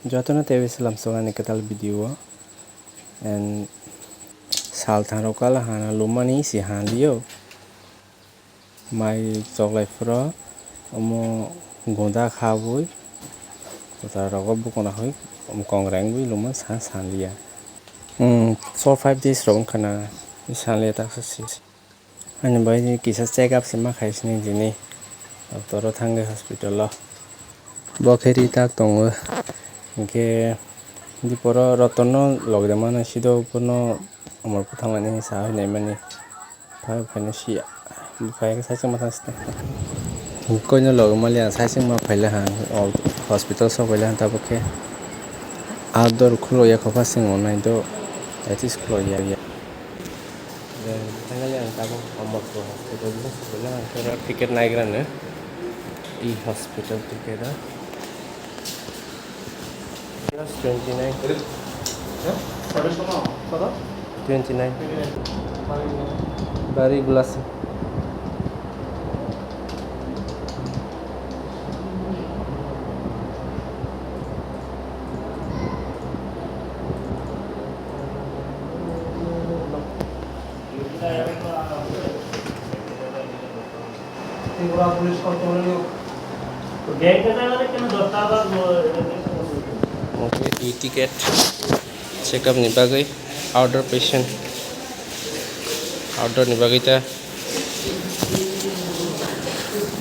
Jotuna TV Islam soalnya ketal video and sal thang rokala hana lumani si handio mai choklai fro omo gonda khabui ta rogo bukona hoi kongrang bui luma sanlia 4-5 days ron kana sanlia tak si ani bai ni kisa check up sima khaisni jini doctor thange hospital lo bokheri tak tongo ke di poro rotono logde mana sido kono amor puthangani sa hoi nai mani pha phane sia phai ka sa mata sta koino log malia sa ma phaila han hospital so phaila han tabokhe outdoor khulo ya khofa sing onai do that is khulo ya tangali ang tabo amor ko hospital so phaila han ticket nai grane e hospital ticket Plus 29. 29. Bari glass. Police Okay, e-ticket check-up ni bagai outdoor patient outdoor ni bagai ta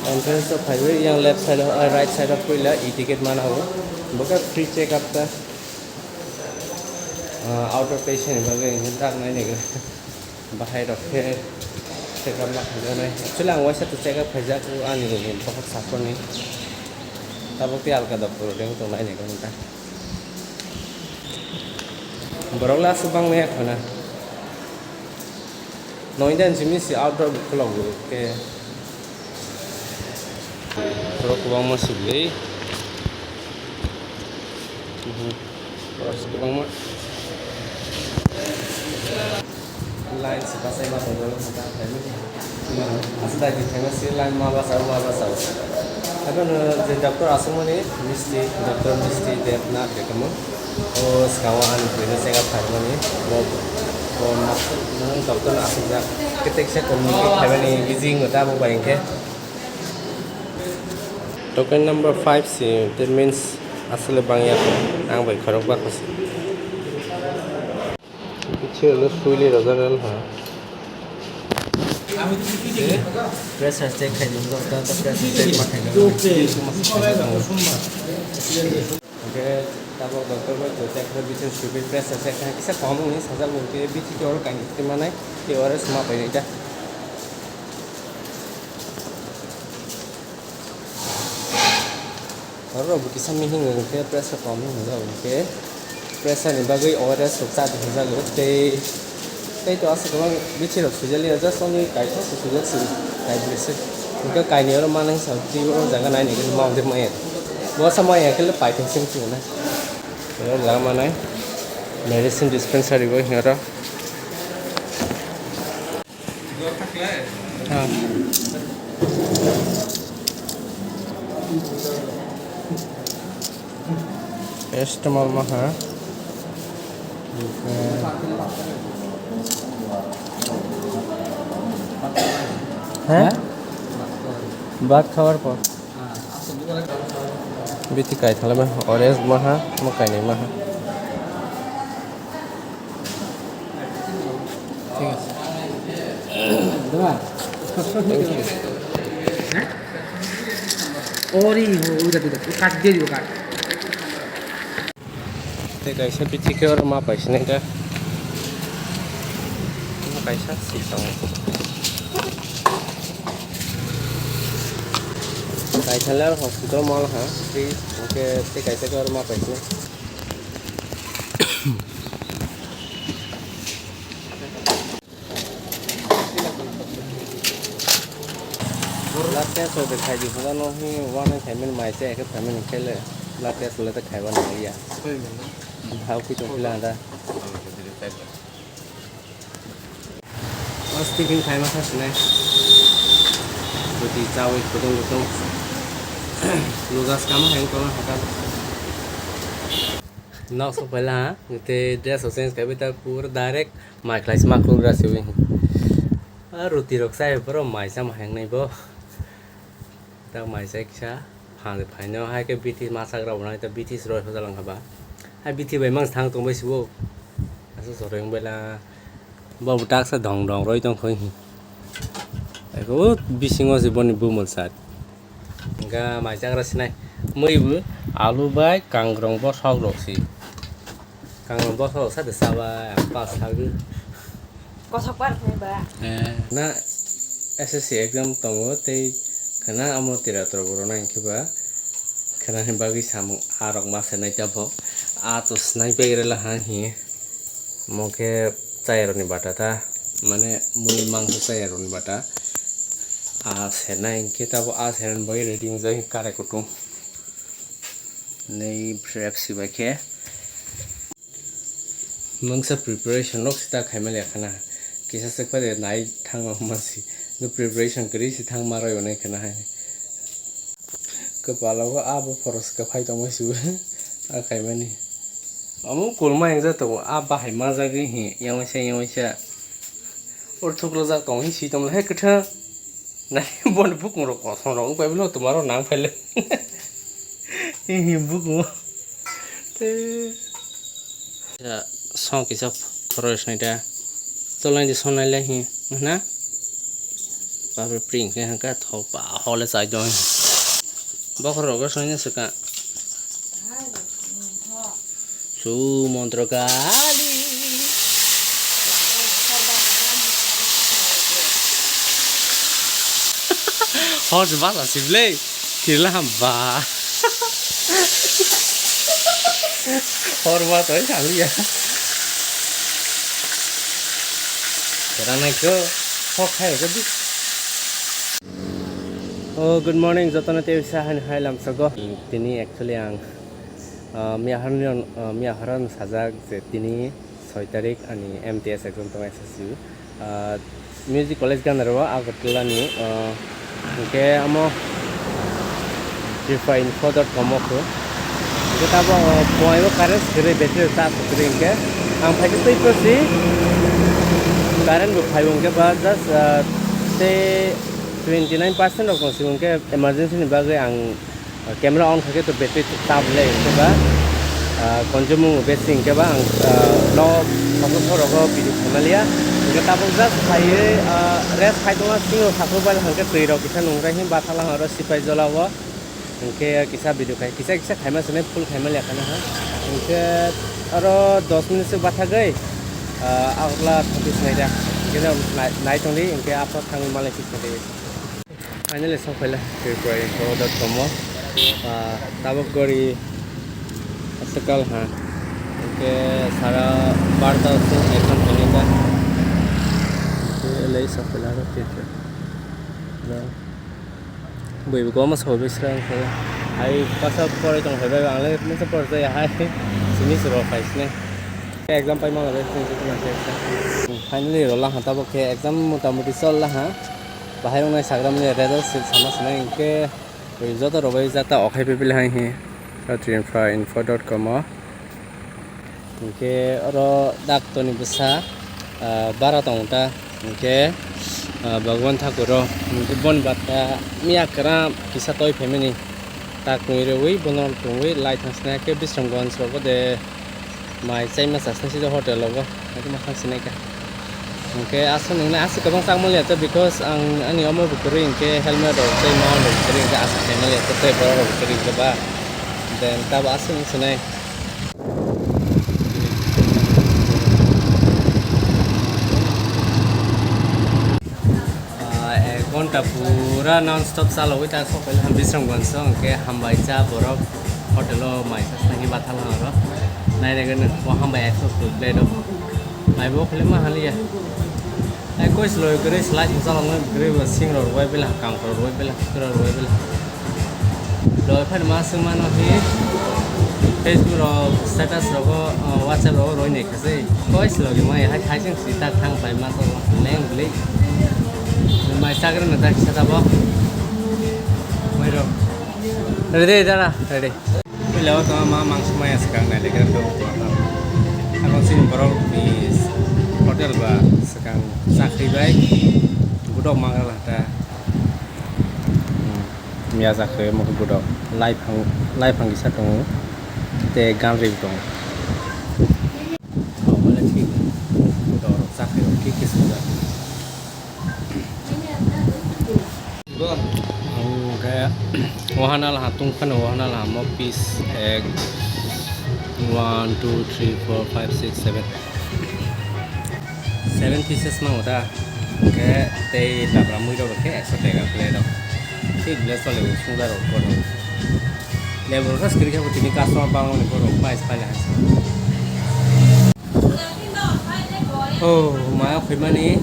entrance of highway yang left side right side of puila e-ticket mana ho boka free check-up ta outdoor patient ni bagai ni tak nai ni bahai dokter check-up nak nai actually ang wasa tu check-up haja tu ani ni bahak sakon ni tabuk ti alka doktor deng tu nai ni kan ta Barola subang nih kana. Noidan sini si outdoor vlog ke. Pro kubang masuk lagi. Terus kubang mat. Line si pasai mata dulu kita tadi. Asal di tengah si line mabas. Tapi jadi dokter asal mana? Misti dokter misti Devnath kamu. Oh sekawan bina saya kat mana ni? Oh maksud doktor asal ketik saya komunikasi hari ni busy ngota apa bayang ke? Token number 5 sih, that means asal bang ya, ang bay kharok bak sih. Kecil lu sulit aja kan? Pressure check kayak dulu, tapi pressure check pakai Oke, tabok dokter ko to check the between stupid pressure check kan kisa kamu ni saja mungkin biti ke orang kan itu mana ke orang semua apa ini dah orang bukan mihing ke pressure kamu ni oke pressure ni bagai orang sukses di sana lo te itu asal kamu biti lo sudah lihat aja soalnya kayak tu sudah sih kayak biasa mungkin kayak ni orang mana yang sahaja orang jangan nanya kan mau dia main बहुत समय यहाँ के लिए piping SIM थी ना ये लगा माना है मेडिसिन डिस्पेंसरी वो यहाँ रा हाँ एस्टमॉल में हाँ हैं बात खबर पर Biti kai thala ma orange maha ma kai nei maha ঠিক আছে দাদা হ্যাঁ ওরি ওইটা কাট দিয়ে দিও কাট ते कैसे पीछे के और मां पैसे नहीं का कैसा सीता हूं Kai thala hospital mall ha please oke te kaise ke rumah apa itu blood test so dikhai di hoga no hi one family mai se ke family khele blood test le ta khai wan ya how ki to pila da was thinking khai ma sa sne Jadi cawe gotong-gotong lugas kamu yang kalau Nok so pala ha te dress sense ka beta pura direct mai class ma khul ra siwi ruti rok sai pro mai sam hang nei bo ta mai sai kha phang de phai no hai ke biti ma sak ra na ta biti roi ho jalang haba hai biti bai mang thang tong bai siwo asu so reng bela bo tak sa dong dong roi tong khoi ai ko bisingo se boni bumol sat ga mai jak ra sinai moi bu alu bai kangrong bo sok rok si kangrong bo sok sa de sa ba pa sa gu có thắc mắc này bà na SSC exam tongo te kana amo tira tro boro na kiba kana hin bagi samung arok ma se nai jabo a to snai pe la ha hi moke chairo ni bata ta mane mui mangso chairo ni bata a se nai kita bo a se ran bagi reading jai kare kutum nei prep si ba ke mangsa preparation nok sita khaimale khana kisa sekpa de nai thang masi no preparation kari si thang maro yone kana hai kepala ko abo foros ka phai to masu a khaimani amu kulma engza to a ba hai ma ja gi hi yawasha or thuklo ja kong hi si tom la he katha nai bon buk mo ko son ro pa blo tumaro nang phale hi buk mo te ya song kisa foros nai da tolong di sana lagi, mana? Pakai print ke hangkat thopa hole sai dong. Bakar roga soalnya suka. Su montro kali. Harus bahasa sih beli. Kira hamba. Hormat aja kali ya. Karena itu, hai ke di. Oh, good morning. Jotana te usaha hai lam sago. Tini actually ang miaharan sajak je tini 6 tarik ani MTS exam to SSU. Music college kan rawa Agartala ni. Ke amo define4.com ko. Kita bo point current kire better ta screen ke. Ang phai ke prosi current bu phai ke ba just say 29% of consume ke emergency ni bagai ang camera on khake to battery tab le ke ba consume basing ke ba ang no photographer ko video khamalia ke tab just phai rest phai to singo thakro ba hangke tui ro kisa nungra hi ba thala ro sipai jolawo ke kisa video khai kisa khaima sene full khaimalia kana ha ke aro 10 minute se batha gai agla thapis nai da kena nai tongli ke apa thang malai sikte finally so pala prepare.com tabok gori asakal ha ke sara barta se ekon toniga ke lei so pala ro teacher na boi ko ma so besrang ko ai pasa pore tong hoba bangle me se por ja hai sini suro paisne exam pai ma le finally rola ha tabok ke exam motamoti sol la ha bahai ngai sagram ni result sama senai ke result robai jata okhai pepil hai he trainfrainfo.com ke oro dak to ni busa bara tongta ke bhagwan thakuro bon bata miya kara kisa toy family tak ngai roi bonol tongoi lai thasna ke bisrangwan sobo de mai chai ma sasna si hotel logo aku makan sinai ka Oke, asu neng asu kabang sang melihat because ang ani omo bukering ke helmet do say mau do bukering ke asu ke melihat ke boro bukering ke ba then tab asu neng sunai घंटा पूरा non stop चालू हुई तार सब पहले हम बिसरम गंसो के हम बाइचा बरफ होटलो माइसा नहीं बाथाल हरो नाइ रेगन वो हम बाइ एक्सो प्ले दो माइबो खले मा हालिया ai कोई स्लो करे स्लाइड चालू न ग्रे सिंग रो वाइ बेला काम कर रो बेला कर रो बेला लो फन मा सं मा न हे फेसबुक रो स्टेटस रो व्हाट्सएप रो रो ने खसे कोई स्लो के मा हाइ खाइ जों सिता थांग बाइ मा तो लें ले mai sagar na tak sa tabo mai ro ready dara ready lewat sama mama semuanya sekarang naik lagi ke aku sini baru di hotel ba sekarang sakri baik budok mangal ada mia sakri mau budok live hang bisa tunggu te gallery tunggu oh boleh sih budok sakri oke sudah gua kayak wahana lah hatung kan wahana lah mau piece egg 1 2 3 4 5 6 7 7 pieces mau ta kayak teh tak ramai đâu kayak sote kan play đâu sih belas soal itu sudah rồi còn level rất kiri kan begini customer bangun nih còn price kali hasil oh mai aku mana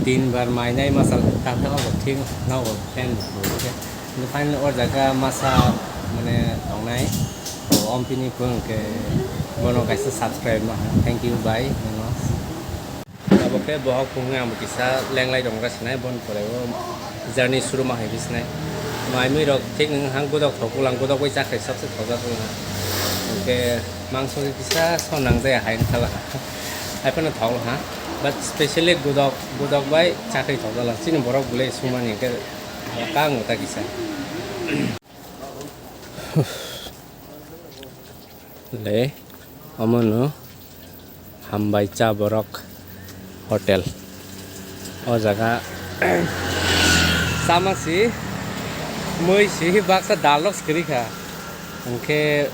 tin bar mai này masal tak tahu apa ting now plan oke ini final order jaga masa mana tong nai om pini pun ke mono guys subscribe mah thank you bye oke bahwa kunga bisa leng lai dong ras nai bon pore journey शुरू mah habis nai mai mi rok tik nang hang godok thokulang godok wei chakre sabse thoga tu oke mangso bisa sonang jaya hain khala hai pana thol ha but specially godok bai chakre thoga la sin borok gule sumani ke kang ta kisa le amono hambai cha borok hotel oh jaga sama sih moi sih baksa dialog sekali kah oke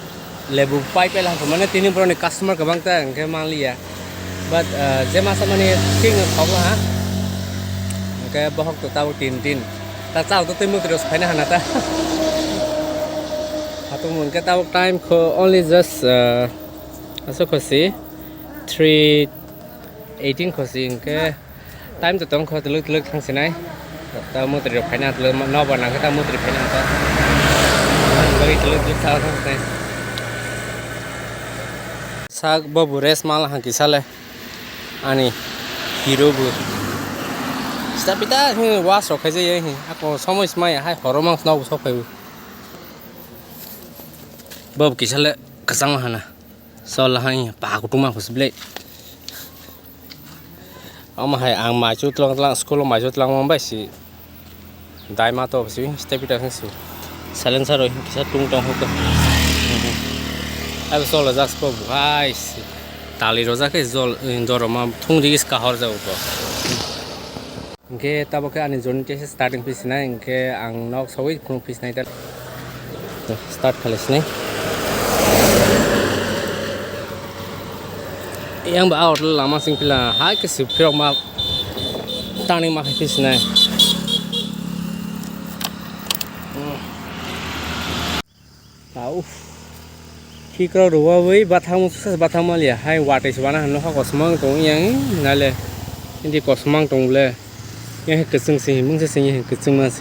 lebu pipe lah kemana tini bro nih customer kebang ta oke mali ya but jema sama nih king khong lah oke bohok tuh tahu tin tak tahu tuh timu terus paina hanata atau mungkin tahu time ko only just asal ko sih 3:18 ko sih oke time tuh tong ko teluk thang sinai ta mu terus paina teluk no bana kita mu terus paina ta bagi teluk tahu thang sinai sak babu res malah kisale ani hero bu tapi ta was rok aja ya aku সময় সময় hai horomang snow sok pai bab kisale kasang hana sol hai pa kutuma husble ama hai ang ma chu tlang school ma chu tlang mambai si dai ma to si step ita si silencer oi kisa tung tong hok ai sol la jas ko hai si tali roza ke zol indoro ma thung digis ka hor jau bo oke tabok ani zon ke starting piece na oke ang nok soi khung piece na ita start khalis ni yang ba out lama sing pila hai ke si phirok ma tani ma piece na tahu fikro ruwa wei bathang sukses bathang malia hai watai subana hanno ha kosmang tong yang nale indi kosmang tong le yang kesung sing mung se sing yang kesung mas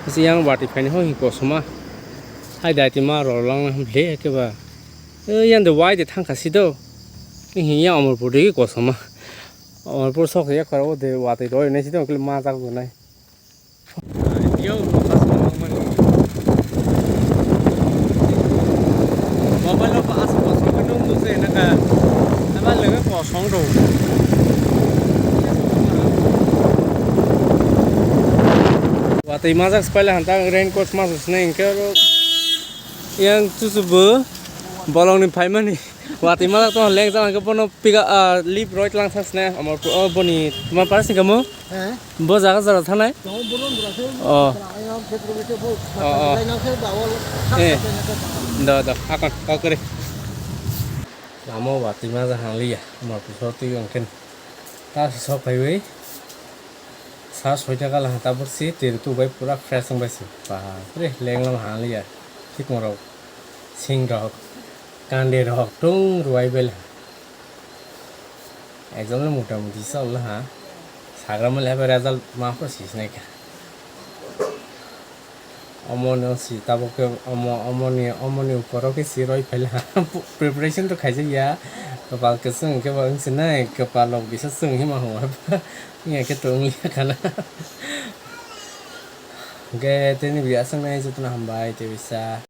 si yang watai phani ho hi kosma hai dai ti ma ro long le ke ba yang de wai de thang kha si do hi yang amor pur de kosma amor pur sok ya karo de watai ro ne si do ke ma ta ko nai yo mobile lo pas ko so ko nung se na ka ba le ko song ro watai mazak spela hanta raincoat mas usne inke yang tusubu bolong ni phaimani watai mazak to leng jang ke pono piga lip right lang thasne amor boni tuma parasi kamu bo jaga jara thanai da akan ka kare lamo watai mazak hangli ya amor puso tu yang ken ta so pai wei sa soi taka lah ta bursi tir tu bai pura fresh ang bai si pa re leng lam han liya thik moro sing rok kande rok tung ruai bel exam le motamuti sol la ha sagram le ba result ma pro sis nai ka amon si tabok amoni uporo ke si roi phel ha preparation to khai ja kapal ke sung ke ba sin nai kapal lok bisa sung hi ma ho nghe cái tượng liệt khana cái tên này bị asal này chúng ta làm bài thì bisa